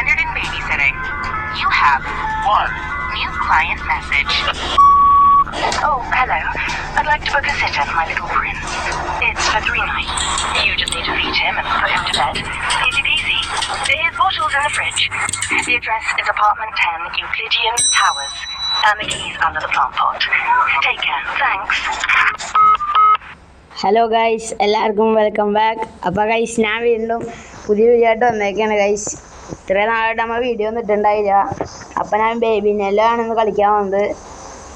started in babysitting. You have one new client message. Oh, hello. I'd like to book a sitter for my little prince. It's for 3 nights. You just need to feed him and put him to bed. Easy peasy. His bottle's in the fridge. The address is apartment 10, Euclidean Towers. And the keys under the plant pot. Take care. Thanks. Hello guys, എല്ലാവർക്കും welcome back. അപ്പോൾ guys, ഞാൻ വീണ്ടും പുതിയ video ആയിട്ട് വന്നേക്കാണ് guys. ഇത്രയും നാളായിട്ട് നമ്മൾ video ഒന്നും ഇട്ടുണ്ടായില്ല. അപ്പോൾ ഞാൻ ബേബി നെല്ലാണെന്ന് കളിക്കാൻ വന്നത്.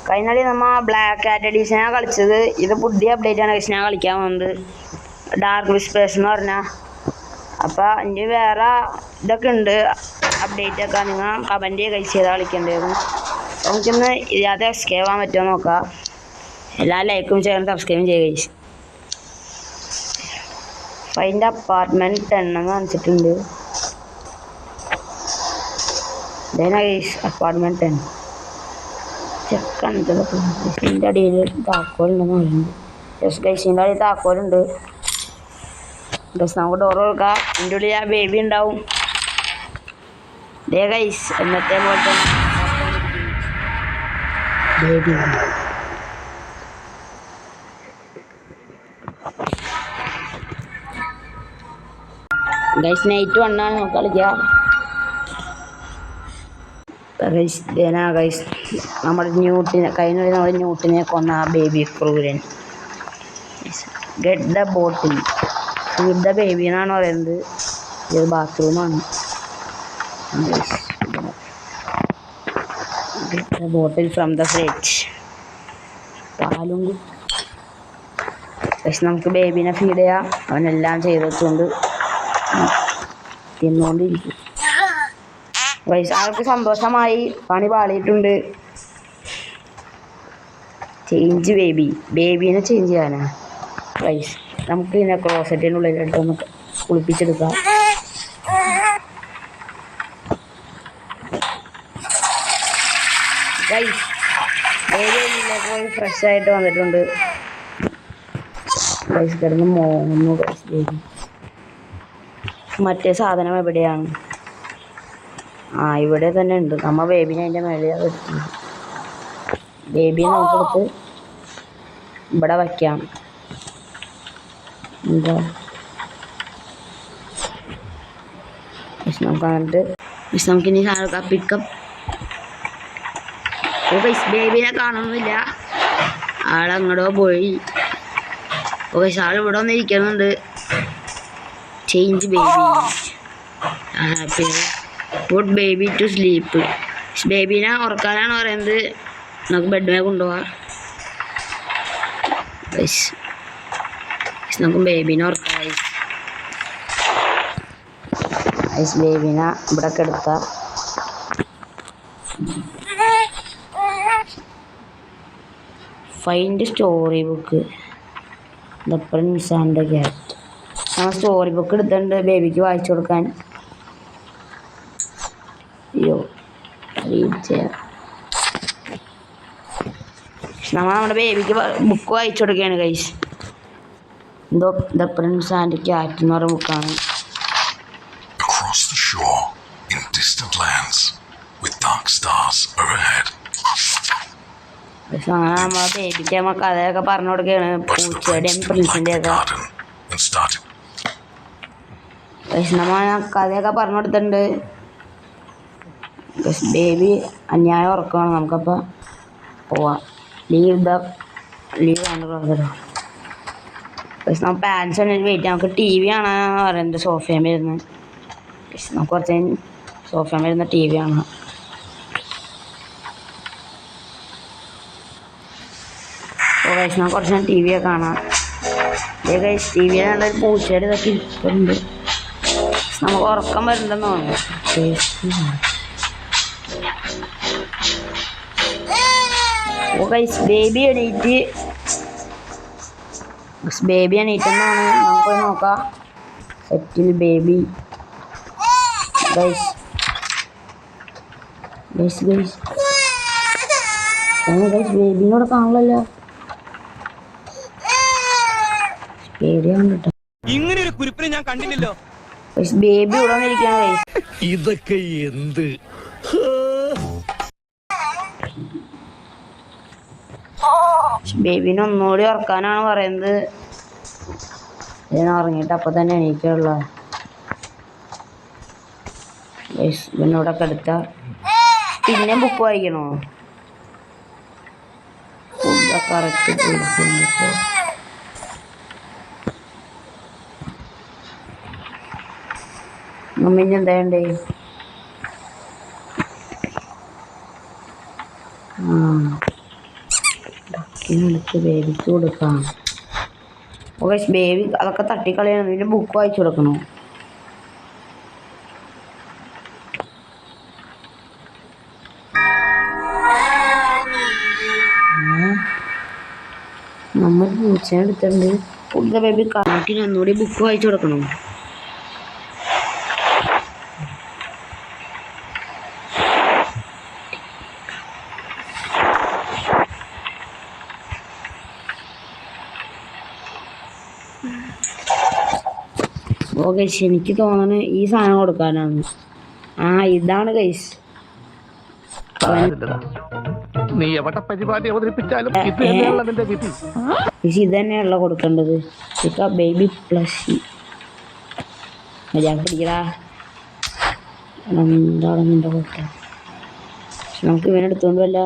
കഴിഞ്ഞാൽ നമ്മൾ ബ്ലാക്ക് കാറ്റ് എഡീഷനാണ് കളിച്ചത്. ഇത് പുതിയ അപ്ഡേറ്റ് ആണ് ഗൈസ് ഞാൻ കളിക്കാൻ വന്നത്, ഡാർക്ക് വിസ്പേഴ്സ് എന്ന് പറഞ്ഞാൽ. അപ്പോൾ ഇനി വേറെ ഇതൊക്കെ ഉണ്ട് അപ്ഡേറ്റൊക്കെ, നിങ്ങൾ കമൻറ്റ് ഗൈസ് ചെയ്താൽ കളിക്കേണ്ടത്. നമുക്കിന്ന് ഇതിനകത്ത് എസ്കേപ്പ് ആവാൻ പറ്റുമോ നോക്കാം. എല്ലാ ലൈക്കും ഷെയറും സബ്സ്ക്രൈബും ചെയ്യുക ഗൈസ്. ഫൈൻഡ് അപ്പാർട്ട്മെൻറ്റ് 10 എന്ന് കാണിച്ചിട്ടുണ്ട്. ഇതേനാ ഗൈസ് അപ്പാർട്ട്മെൻറ്റ് 10. ചെക്കൻ്റെ ഇതിൻ്റെ അടിയിൽ താക്കോലുണ്ടെന്ന് പറയുന്നത്. ജസ്റ്റ് ഗൈസിൻ്റെ അടിയിൽ താക്കോലുണ്ട്. ജസ്റ്റ് നമുക്ക് ഡോർ കൊടുക്കാം. ഇതിൻ്റെ ഉള്ളിൽ ആ ബേബി ഉണ്ടാവും. ഇതേ ഗൈസ് എന്നത്തെ പോലെ തന്നെ ബേബി. ഗൈസ് നൈറ്റ് 1 ആണ് നമുക്ക് കളിക്കാം. ഗൈസ് ഇതേനാ ഗൈസ് നമ്മുടെ ന്യൂട്ടിനെ കഴിഞ്ഞ നമ്മുടെ ന്യൂട്ടിനെ കൊന്ന ആ ബേബി ക്രൂരൻ. Get the bottle, feed the baby എന്നാണ് പറയുന്നത്. ഇത് ബാത്റൂമാണ്. Get the bottle from the fridge. പാലും ഗൈസ് നമുക്ക് ബേബീനെ ഫീഡ് ചെയ്യാം. അവനെല്ലാം ചെയ്ത് വെച്ചുകൊണ്ട് തിന്നുകൊണ്ടിരിക്കും. ഗൈസ് ആൾക്ക് സന്തോഷമായി, പണി പാളിയിട്ടുണ്ട്. ചേഞ്ച് ബേബീനെ ചേഞ്ച് ചെയ്യാനാ ഗൈസ്. നമുക്ക് ഇതിനെ ക്ലോസറ്റിൻ്റെ ഉള്ളിലിട്ട് ഒന്ന് കുളിപ്പിച്ചെടുക്കാം. ഗൈസ് ബേബിയിലേക്ക് പോയി ഫ്രഷ് ആയിട്ട് വന്നിട്ടുണ്ട്. ഗൈസ് കിടന്ന് മോങ്ങുന്നു ഗൈസ് ബേബി. മറ്റേ സാധനം എവിടെയാണ്? ഇവിടെ തന്നെ ഉണ്ട്. നമ്മൾ ബേബിനെ അതിൻ്റെ മേലെ വെച്ചു. ബേബിയെ നമുക്കെടുത്ത് ഇവിടെ വയ്ക്കാം. എന്താ നമുക്ക് എന്നിട്ട് നമുക്കിനി സാധനം പിക്കപ്പ്. ബേബിനെ കാണുന്നില്ല, ആളങ്ങോട്ടോ പോയി. ആൾ ഇവിടെ വന്ന് ഇരിക്കുന്നുണ്ട്. Change baby, happy put baby to sleep. ബേബീനെ ഉറക്കാനാണ് പറയുന്നത്. നമുക്ക് ബെഡിനെ കൊണ്ടുപോകാം. നമുക്ക് ബേബീനെ ഉറക്കാം. ബേബീനെ ഇവിടെ കിടത്താം. Find story book the prince and the cat. നമ്മൾ സ്റ്റോറി ബുക്ക് എടുത്തിട്ടുണ്ട് ബേബിക്ക് വായിച്ചു കൊടുക്കാൻ. അയ്യോ റീഡ് ചെയ്യാം. നമ്മൾ നമ്മുടെ ബേബിക്ക് ബുക്ക് വായിച്ചു കൊടുക്കുകയാണ് ഗൈസ്. എന്തോ ദ പ്രിൻസ് ആൻഡ് ക്യാറ്റ് എന്ന് പറയുന്ന ബുക്കാണ്. നമ്മളെ ബേബിക്ക് നമ്മൾ കഥയൊക്കെ പറഞ്ഞു കൊടുക്കുകയാണ്, പൂച്ചയുടെയും പ്രിൻസിൻ്റെ ഒക്കെ. നമ്മൾ കഥയൊക്കെ പറഞ്ഞു കൊടുത്തിട്ടുണ്ട്. ബേബി അന്യായം ഉറക്കമാണ്. നമുക്കപ്പോൾ പോവാം. ലീവ് ആണ് ക്ലോസറ്റ്. നമ്മൾ പാരൻസ് ഉണ്ടെങ്കിൽ വെയിറ്റ് ചെയ്യാം. നമുക്ക് ടി വി കാണാൻ പറയുന്നത് സോഫയിൽ വരുന്നത്. നമുക്ക് കുറച്ച് സോഫയിൽ വരുന്ന ടി വി കാണാം. നമുക്ക് കുറച്ച് ടി വി ഒക്കെ കാണാം. ടി വിയിലുള്ള ഒരു പൂച്ചയുടെ ഇതൊക്കെ ഇരിക്കുന്നുണ്ട്. നമുക്ക് ഉറക്കം വരുന്നുണ്ടെന്ന് തോന്നുന്നു. ബേബി എണീറ്റെന്നാണ്. നമുക്ക് പോയി നോക്കാം. സെറ്റിൽ ബേബി. ബേബിനോട് കാണലല്ലോ. പേടിയാണ് കേട്ടോ. ഇങ്ങനെ ഒരു കുരിപ്പിനെ ഞാൻ കണ്ടില്ലല്ലോ. ബേബി ഇവിടെ വന്നിരിക്കുകയാണ് ഗൈസ്. ഇതൊക്കെ എന്ത്? ബേബിനെ ഒന്നുകൂടി ഉറക്കാനാണ് പറയുന്നത്. ഞാൻ ഉറങ്ങിയിട്ട് അപ്പം തന്നെ എണീക്കുള്ള ഇവനോടൊക്കെ എടുത്ത പിന്നെ ബുക്ക് വായിക്കണോ? കറക്റ്റ് മമ്മിന് എന്താണ്ടേ? എടുത്ത് ബേബിക്ക് കൊടുക്കാം. ഓക്കെ ബേബി അതൊക്കെ തട്ടിക്കളയണം. പിന്നെ ബുക്ക് വായിച്ചു കൊടുക്കണോ? നമ്മൾ പൂച്ചനെ എടുത്തിട്ടുണ്ട്. കൂടുതൽ ബേബി കാട്ടിന് ഒന്നുകൂടി ബുക്ക് വായിച്ചു കൊടുക്കണം. ഓക്കെ എനിക്ക് തോന്നുന്നു ഈ സാധനം കൊടുക്കാനാണ്. ഇതാണ് ഗൈസ്. നീ എവിടെ പരിപാടി അവതരിപ്പിച്ചാലും ഇത് തന്നെയുള്ള നിന്റെ വിധി. ഇത് തന്നെയാണല്ലോ കൊടുക്കേണ്ടത്. ബേബി പ്ലസ് ഞാൻ പിടിക്കടാ. എന്താണ് നിന്റെ കൊടുത്ത? നമുക്ക് ഇവനെടുത്തോണ്ടുമല്ല.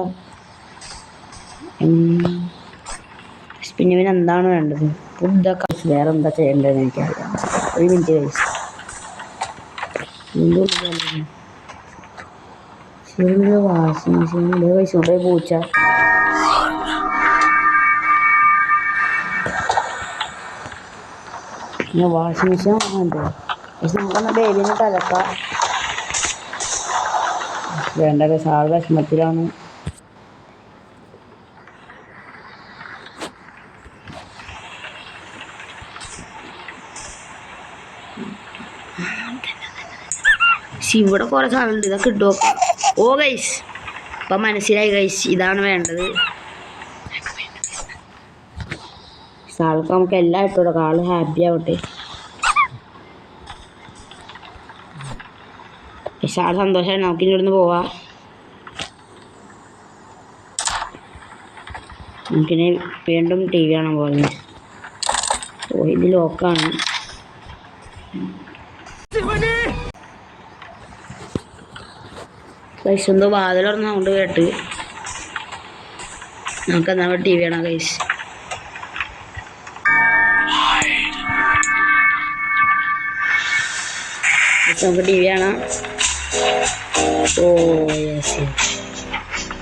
പിന്നെ ഇവന് എന്താണ് വേണ്ടത്? ഫുഡൊക്കെ വേറെ എന്താ ചെയ്യേണ്ടതെന്ന് എനിക്കറിയാം. ഒരു മിനിറ്റ് കഴിച്ചു വാഷിംഗ് മെഷീനിൽ കഴിച്ചുകൊണ്ടേ പൂച്ച. പിന്നെ വാഷിംഗ് മെഷീൻ വാങ്ങണ്ടേ? പക്ഷെ നമുക്കൊന്ന് ബേബിനെ കലക്കാം. വേണ്ട സാറ് വിഷമത്തിലാണ്. ഇവിടെ കുറേ സാധനമുണ്ട്. ഇതൊക്കെ ഇട്ടോ. ഓ ഗൈസ് ഇപ്പം മനസ്സിലായി ഗൈസ്, ഇതാണ് വേണ്ടത്. സാൾക്ക് നമുക്ക് എല്ലാം ഇട്ട് കൊടുക്കാം. ആള് ഹാപ്പി ആവട്ടെ. പക്ഷെ ആൾ സന്തോഷമായി. നമുക്കിനി ഇവിടുന്ന് പോവാം. നമുക്കിനി വീണ്ടും ടി വി കാണാൻ പോകുന്നത്. ഓ ഇത് ലോക്കാണ്. ഗൈസ് എന്തോ വാതിൽ തുറന്ന സൗണ്ട് കേട്ട്. നമുക്ക് എന്നാ ടി വി കാണാം ഗൈസ്. നമുക്ക് ടി വി കാണാം. ഓ യെസ്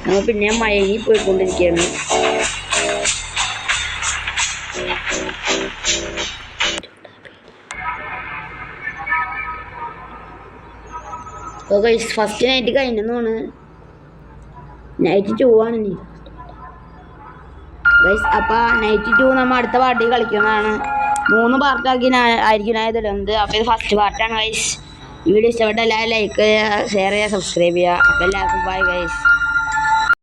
നമ്മൾ പിന്നെ മയങ്ങി പോയിക്കൊണ്ടിരിക്കുകയാണ്. ഓ ഗൈസ് ഫസ്റ്റ് നൈറ്റ് കഴിഞ്ഞെന്നാണ്. നൈറ്റ് 2 ആണ് ഇനി ഗൈസ്. അപ്പോൾ നൈറ്റ് 2 നമ്മൾ അടുത്ത പാർട്ടി കളിക്കുന്നതാണ്. 3 പാർട്ടാക്കി ആയിരിക്കും ഞാൻ ഇതിടുന്നത്. അപ്പോൾ ഇത് ഫസ്റ്റ് പാർട്ടാണ് ഗൈസ്. ഈ വീഡിയോ ഇഷ്ടപ്പെട്ട എല്ലാവരും ലൈക്ക് ചെയ്യുക, ഷെയർ ചെയ്യുക, സബ്സ്ക്രൈബ് ചെയ്യുക. അപ്പോൾ എല്ലാവർക്കും ബൈ ഗൈസ്.